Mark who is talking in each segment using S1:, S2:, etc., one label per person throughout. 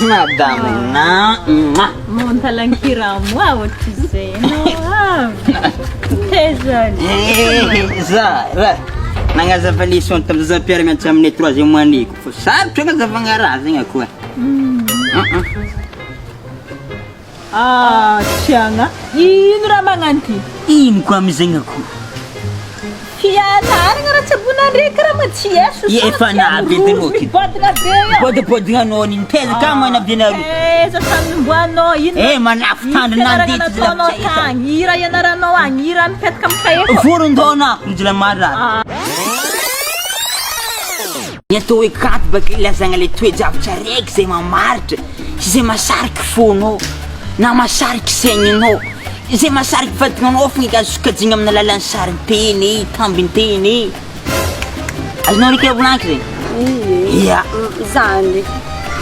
S1: Madame na.
S2: Monta lang kiramu awatizay. No. Tezali.
S1: Za. Nangazavalisyon tamza permettre amin'ny 3e année ko. Sarotra ngazavagna raha zegny akoha.
S2: Tiagna. Ino raha magnanty?
S1: Ino koa amizegny akoha?
S2: Fianaragna raha tsabona ndraiky raha tsy eso.
S1: Efa nahabetanao kid.
S2: Bodina be io.
S1: Bodibodinanao ny teza ka mana benareo.
S2: Za tanimboanao ino.
S1: Manafo tandrina nandeha ty
S2: lavitra. Hira ianaranao agny, hira mipetaka amin'ny kahie.
S1: Vorondona njila maratra. Nyatao hoe kanto baka ilazagna le toe-javatra raiky zay mamaritra, zay masariky fonao, na masariky saigninao, zay masariky vadignanao fogna ka sokajigna amin'ny alalan'ny sarin-teny, tambin-teny. Azonao rika volanky zegny? Ia.
S3: Zany.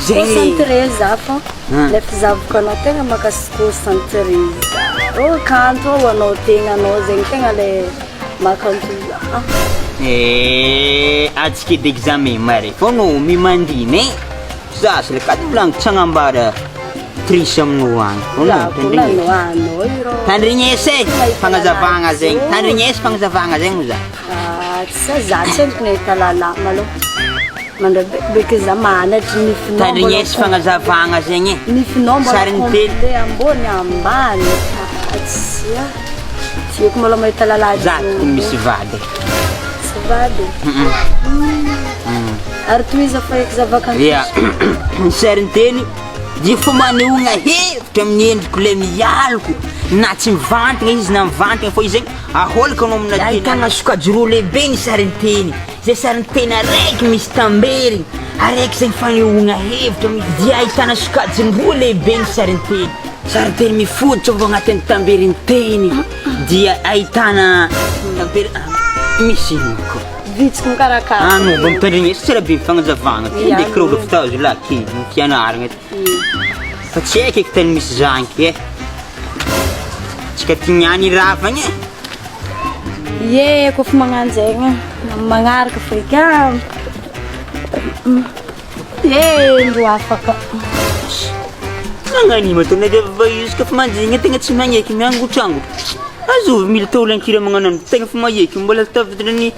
S3: Concentré za fô. Le fizavoko anao tegna makasiko concentré za. Kanto anao tegnanao zegny tegna le makanto.
S1: Atsika edy examen mare fô no mimandiny e. Za se le kady volagniky tsy hagnambara triche aminao agny. Tandrignesa e fagnazavagna zegny. Tandrignesa fagnazavagna zegny moa za.
S3: Tsy za tsy entiko nahita lalàna aloha. Mandrabeke za manatry nifinao.
S1: Tandrignesa fagnazavagna zegny e.
S3: Nifinao mbola complet ambony ambany. Tiako mbola mahita lalàna.
S1: Za tokony misy vady.
S3: Vady. Ary toiza fa eky zavakanto.
S1: Ia. Sarin-teny dia fa manehoagna hevitra amin'ny endriko le mialoko. Na tsy mivantagna izy na mivantagna fô izy zegny aholaka anao amina teny. Ahitana sokajy roa lehibe ny sarin-teny. Zay sarin-teny araiky misy tamberiny. Araiky zegny fanehoagna hevitra dia ahitana sokajy roa lehibe ny sarin-teny. Sarin-teny mifoditra avy agnatin'ny tamberiny teny. Dia ahitana tamberiny misy ino koa.
S3: Vitsiko mikarakara.
S1: No mba mitandrignesa tsara be fagnazavagna. Nde kirolo fitazy laky fianaragna ty. Fa tsy haiko eky tany misy zanky e. Tsika tignany ravagna e.
S3: Ye, kofa magnano zegny magnaraka afrika. Ndro afaka.
S1: Nagnanima tena dia izy ka fa mandigna tegna tsy magneky miangotrango. Azovy mila tao lankira magnano tegna fa maheky mbola tavitrany